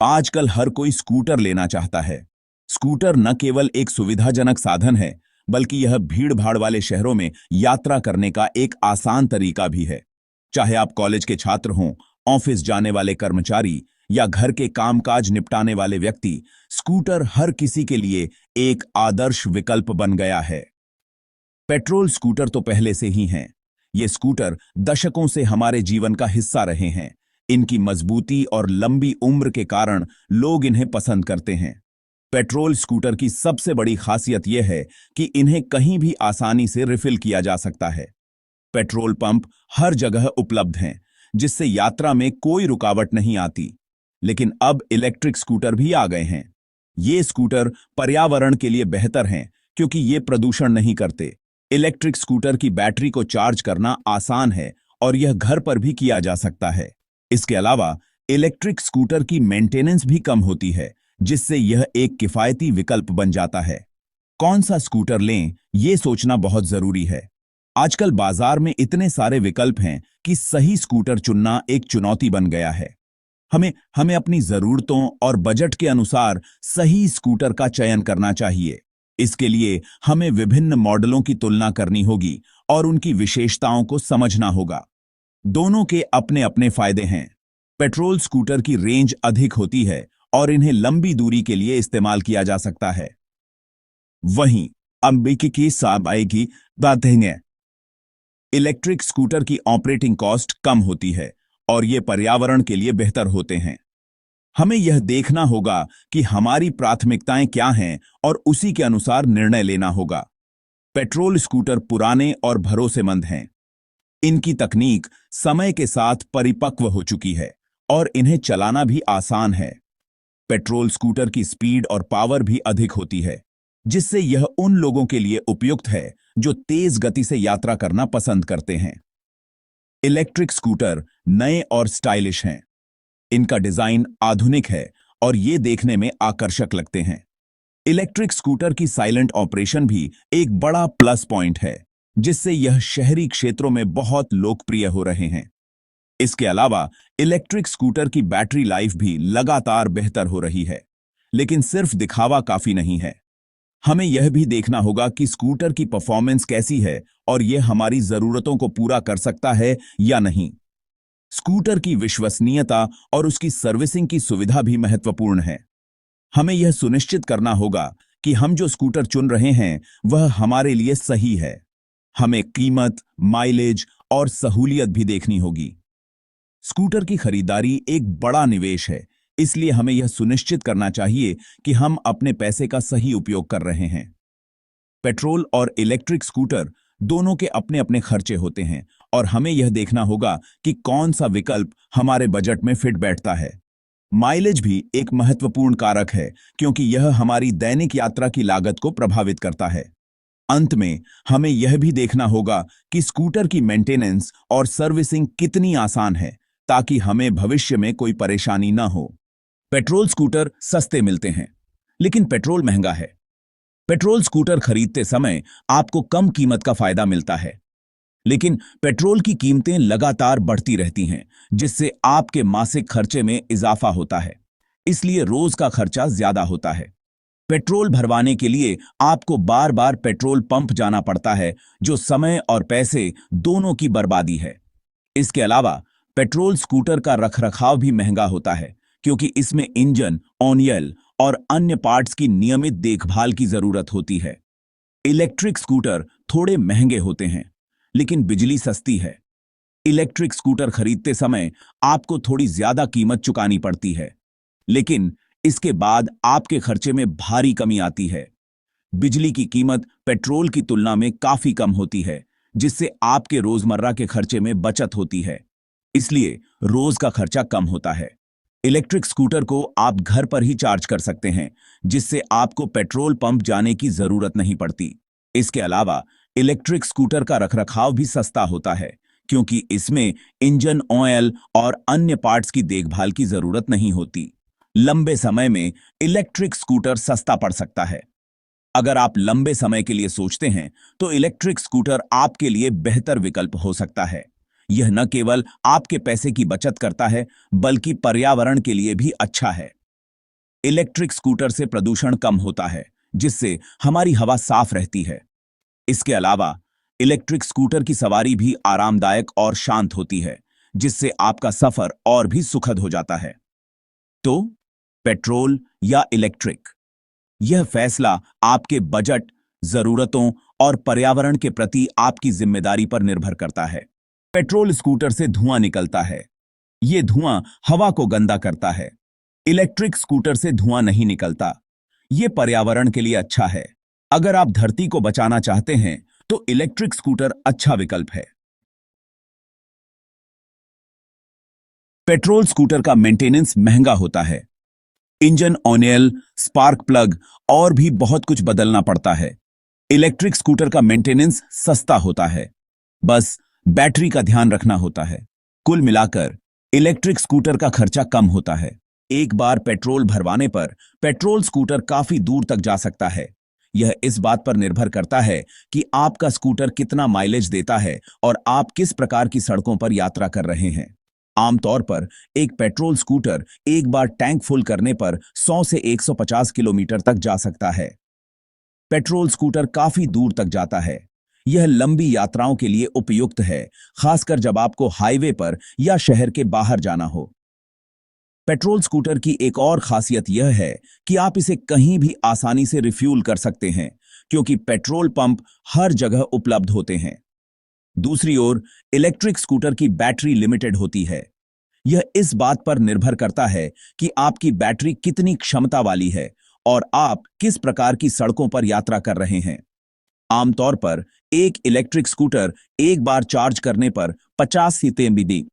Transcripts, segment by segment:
आजकल हर कोई स्कूटर लेना चाहता है। स्कूटर न केवल एक सुविधाजनक साधन है, बल्कि यह भीड़-भाड़ वाले शहरों में यात्रा करने का एक आसान तरीका भी है। चाहे आप कॉलेज के छात्र हों, ऑफिस जाने वाले कर्मचारी या घर के कामकाज निपटाने वाले व्यक्ति, स्कूटर हर किसी के लिए एक आदर्श विकल्प बन गया है। पेट्रोल स्कूटर तो पहले से ही हैं। ये स्कूटर दशकों से हमारे जीवन का हिस्सा रहे हैं। इनकी मजबूती और लंबी उम्र के कारण लोग इन्हें पसंद करते हैं। पेट्रोल स्कूटर की सबसे बड़ी खासियत यह है कि इन्हें कहीं भी आसानी से रिफिल किया जा सकता है। पेट्रोल पंप हर जगह उपलब्ध हैं, जिससे यात्रा में कोई रुकावट नहीं आती। लेकिन अब इलेक्ट्रिक स्कूटर भी आ गए हैं। ये स्कूटर पर्यावरण के लिए बेहतर हैं, क्योंकि ये प्रदूषण नहीं करते। इलेक्ट्रिक स्कूटर की बैटरी को चार्ज करना आसान है और यह घर पर भी किया जा सकता है। इसके अलावा इलेक्ट्रिक स्कूटर की मेंटेनेंस भी कम होती है, जिससे यह एक किफायती विकल्प बन जाता है। कौन सा स्कूटर लें, ये सोचना बहुत जरूरी है। आजकल बाजार में इतने सारे विकल्प हैं कि सही स्कूटर चुनना एक चुनौती बन गया है। हमें अपनी जरूरतों और बजट के अनुसार सही स्कूटर का चयन करना चाहिए। इसके लिए हमें विभिन्न मॉडलों की तुलना करनी होगी और उनकी विशेषताओं को समझना होगा। दोनों के अपने अपने फायदे हैं। पेट्रोल स्कूटर की रेंज अधिक होती है और इन्हें लंबी दूरी के लिए इस्तेमाल किया जा सकता है। वहीं अमेरिकी की साबाई की बातें हैं। इलेक्ट्रिक स्कूटर की ऑपरेटिंग कॉस्ट कम होती है और ये पर्यावरण के लिए बेहतर होते हैं। हमें यह देखना होगा कि हमारी प्राथमिकताएं क्या हैं और उसी के अनुसार निर्णय लेना होगा। पेट्रोल स्कूटर पुराने और भरोसेमंद हैं। इनकी तकनीक समय के साथ परिपक्व हो चुकी है और इन्हें चलाना भी आसान है। पेट्रोल स्कूटर की स्पीड और पावर भी अधिक होती है, जिससे यह उन लोगों के लिए उपयुक्त है जो तेज गति से यात्रा करना पसंद करते हैं। इलेक्ट्रिक स्कूटर नए और स्टाइलिश हैं। इनका डिजाइन आधुनिक है और ये देखने में आकर्षक लगते हैं। इलेक्ट्रिक स्कूटर की साइलेंट ऑपरेशन भी एक बड़ा प्लस पॉइंट है, जिससे यह शहरी क्षेत्रों में बहुत लोकप्रिय हो रहे हैं। इसके अलावा इलेक्ट्रिक स्कूटर की बैटरी लाइफ भी लगातार बेहतर हो रही है। लेकिन सिर्फ दिखावा काफी नहीं है। हमें यह भी देखना होगा कि स्कूटर की परफॉर्मेंस कैसी है और यह हमारी जरूरतों को पूरा कर सकता है या नहीं। स्कूटर की विश्वसनीयता और उसकी सर्विसिंग की सुविधा भी महत्वपूर्ण है। हमें यह सुनिश्चित करना होगा कि हम जो स्कूटर चुन रहे हैं वह हमारे लिए सही है। हमें कीमत, माइलेज और सहूलियत भी देखनी होगी। स्कूटर की खरीदारी एक बड़ा निवेश है, इसलिए हमें यह सुनिश्चित करना चाहिए कि हम अपने पैसे का सही उपयोग कर रहे हैं। पेट्रोल और इलेक्ट्रिक स्कूटर दोनों के अपने अपने खर्चे होते हैं और हमें यह देखना होगा कि कौन सा विकल्प हमारे बजट में फिट बैठता है। माइलेज भी एक महत्वपूर्ण कारक है, क्योंकि यह हमारी दैनिक यात्रा की लागत को प्रभावित करता है। अंत में हमें यह भी देखना होगा कि स्कूटर की मेंटेनेंस और सर्विसिंग कितनी आसान है, ताकि हमें भविष्य में कोई परेशानी न हो। पेट्रोल स्कूटर सस्ते मिलते हैं, लेकिन पेट्रोल महंगा है। पेट्रोल स्कूटर खरीदते समय आपको कम कीमत का फायदा मिलता है, लेकिन पेट्रोल की कीमतें लगातार बढ़ती रहती हैं, जिससे आपके मासिक खर्चे में इजाफा होता है। इसलिए रोज का खर्चा ज्यादा होता है। पेट्रोल भरवाने के लिए आपको बार बार पेट्रोल पंप जाना पड़ता है, जो समय और पैसे दोनों की बर्बादी है। इसके अलावा पेट्रोल स्कूटर का रखरखाव भी महंगा होता है, क्योंकि इसमें इंजन, ऑयल और अन्य पार्ट्स की नियमित देखभाल की जरूरत होती है। इलेक्ट्रिक स्कूटर थोड़े महंगे होते हैं, लेकिन बिजली सस्ती है। इलेक्ट्रिक स्कूटर खरीदते समय आपको थोड़ी ज्यादा कीमत चुकानी पड़ती है, लेकिन इसके बाद आपके खर्चे में भारी कमी आती है। बिजली की कीमत पेट्रोल की तुलना में काफी कम होती है, जिससे आपके रोजमर्रा के खर्चे में बचत होती है। इसलिए रोज का खर्चा कम होता है। इलेक्ट्रिक स्कूटर को आप घर पर ही चार्ज कर सकते हैं, जिससे आपको पेट्रोल पंप जाने की जरूरत नहीं पड़ती। इसके अलावा इलेक्ट्रिक स्कूटर का रखरखाव भी सस्ता होता है, क्योंकि इसमें इंजन, ऑयल और अन्य पार्ट्स की देखभाल की जरूरत नहीं होती। लंबे समय में इलेक्ट्रिक स्कूटर सस्ता पड़ सकता है। अगर आप लंबे समय के लिए सोचते हैं, तो इलेक्ट्रिक स्कूटर आपके लिए बेहतर विकल्प हो सकता है। यह न केवल आपके पैसे की बचत करता है, बल्कि पर्यावरण के लिए भी अच्छा है। इलेक्ट्रिक स्कूटर से प्रदूषण कम होता है, जिससे हमारी हवा साफ रहती है। इसके अलावा इलेक्ट्रिक स्कूटर की सवारी भी आरामदायक और शांत होती है, जिससे आपका सफर और भी सुखद हो जाता है। तो पेट्रोल या इलेक्ट्रिक, यह फैसला आपके बजट, जरूरतों और पर्यावरण के प्रति आपकी जिम्मेदारी पर निर्भर करता है। पेट्रोल स्कूटर से धुआं निकलता है। यह धुआं हवा को गंदा करता है। इलेक्ट्रिक स्कूटर से धुआं नहीं निकलता। यह पर्यावरण के लिए अच्छा है। अगर आप धरती को बचाना चाहते हैं तो इलेक्ट्रिक स्कूटर अच्छा विकल्प है। पेट्रोल स्कूटर का मेंटेनेंस महंगा होता है। इंजन ऑयल, स्पार्क प्लग और भी बहुत कुछ बदलना पड़ता है। इलेक्ट्रिक स्कूटर का मेंटेनेंस सस्ता होता है, बस बैटरी का ध्यान रखना होता है। कुल मिलाकर इलेक्ट्रिक स्कूटर का खर्चा कम होता है। एक बार पेट्रोल भरवाने पर पेट्रोल स्कूटर काफी दूर तक जा सकता है। यह इस बात पर निर्भर करता है कि आपका स्कूटर कितना माइलेज देता है और आप किस प्रकार की सड़कों पर यात्रा कर रहे हैं। आमतौर पर एक पेट्रोल स्कूटर एक बार टैंक फुल करने पर 100 से 150 किलोमीटर तक जा सकता है। पेट्रोल स्कूटर काफी दूर तक जाता है। यह लंबी यात्राओं के लिए उपयुक्त है, खासकर जब आपको हाईवे पर या शहर के बाहर जाना हो। पेट्रोल स्कूटर की एक और खासियत यह है कि आप इसे कहीं भी आसानी से रिफ्यूल कर सकते हैं, क्योंकि पेट्रोल पंप हर जगह उपलब्ध होते हैं। दूसरी ओर इलेक्ट्रिक स्कूटर की बैटरी लिमिटेड होती है। यह इस बात पर निर्भर करता है कि आपकी बैटरी कितनी क्षमता वाली है और आप किस प्रकार की सड़कों पर यात्रा कर रहे हैं। आमतौर पर एक इलेक्ट्रिक स्कूटर एक बार चार्ज करने पर 50 सीएमबी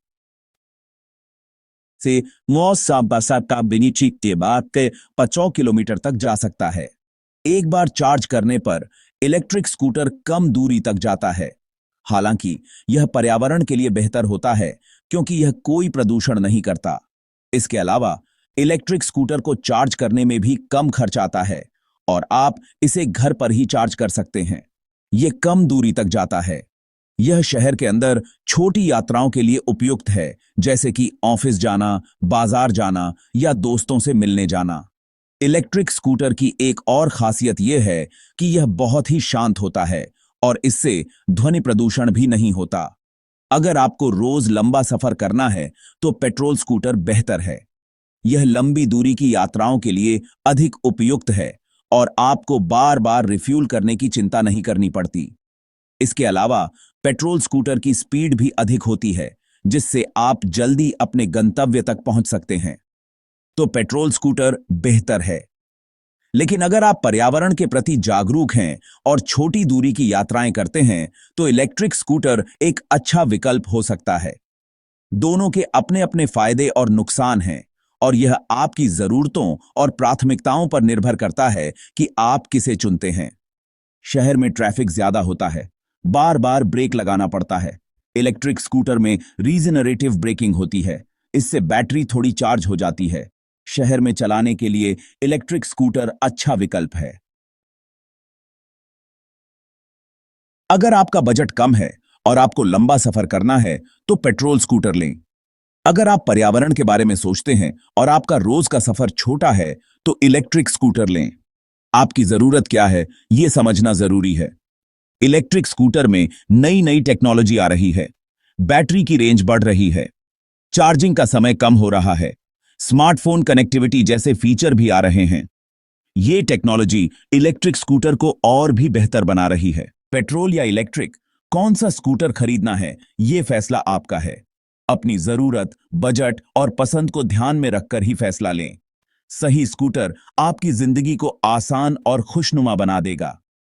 से 50 किलोमीटर तक जा सकता है। एक बार चार्ज करने पर इलेक्ट्रिक स्कूटर कम दूरी तक जाता है। हालांकि यह पर्यावरण के लिए बेहतर होता है, क्योंकि यह कोई प्रदूषण नहीं करता। इसके अलावा इलेक्ट्रिक स्कूटर को चार्ज करने में भी कम खर्च आता है और आप इसे घर पर ही चार्ज कर सकते हैं। यह कम दूरी तक जाता है। यह शहर के अंदर छोटी यात्राओं के लिए उपयुक्त है, जैसे कि ऑफिस जाना, बाजार जाना या दोस्तों से मिलने जाना। इलेक्ट्रिक स्कूटर की एक और खासियत यह है कि यह बहुत ही शांत होता है और इससे ध्वनि प्रदूषण भी नहीं होता। अगर आपको रोज लंबा सफर करना है तो पेट्रोल स्कूटर बेहतर है। यह लंबी दूरी की यात्राओं के लिए अधिक उपयुक्त है और आपको बार बार रिफ्यूल करने की चिंता नहीं करनी पड़ती। इसके अलावा पेट्रोल स्कूटर की स्पीड भी अधिक होती है, जिससे आप जल्दी अपने गंतव्य तक पहुंच सकते हैं। तो पेट्रोल स्कूटर बेहतर है। लेकिन अगर आप पर्यावरण के प्रति जागरूक हैं और छोटी दूरी की यात्राएं करते हैं तो इलेक्ट्रिक स्कूटर एक अच्छा विकल्प हो सकता है। दोनों के अपने अपने फायदे और नुकसान हैं और यह आपकी जरूरतों और प्राथमिकताओं पर निर्भर करता है कि आप किसे चुनते हैं। शहर में ट्रैफिक ज्यादा होता है, बार बार ब्रेक लगाना पड़ता है। इलेक्ट्रिक स्कूटर में रीजनरेटिव ब्रेकिंग होती है, इससे बैटरी थोड़ी चार्ज हो जाती है। शहर में चलाने के लिए इलेक्ट्रिक स्कूटर अच्छा विकल्प है। अगर आपका बजट कम है और आपको लंबा सफर करना है तो पेट्रोल स्कूटर लें। अगर आप पर्यावरण के बारे में सोचते हैं और आपका रोज का सफर छोटा है तो इलेक्ट्रिक स्कूटर लें। आपकी जरूरत क्या है यह समझना जरूरी है। इलेक्ट्रिक स्कूटर में नई नई टेक्नोलॉजी आ रही है, बैटरी की रेंज बढ़ रही है, चार्जिंग का समय कम हो रहा है, स्मार्टफोन कनेक्टिविटी जैसे फीचर भी आ रहे हैं। ये टेक्नोलॉजी इलेक्ट्रिक स्कूटर को और भी बेहतर बना रही है। पेट्रोल या इलेक्ट्रिक, कौन सा स्कूटर खरीदना है ये फैसला आपका है। अपनी जरूरत, बजट और पसंद को ध्यान में रखकर ही फैसला लें। सही स्कूटर आपकी जिंदगी को आसान और खुशनुमा बना देगा।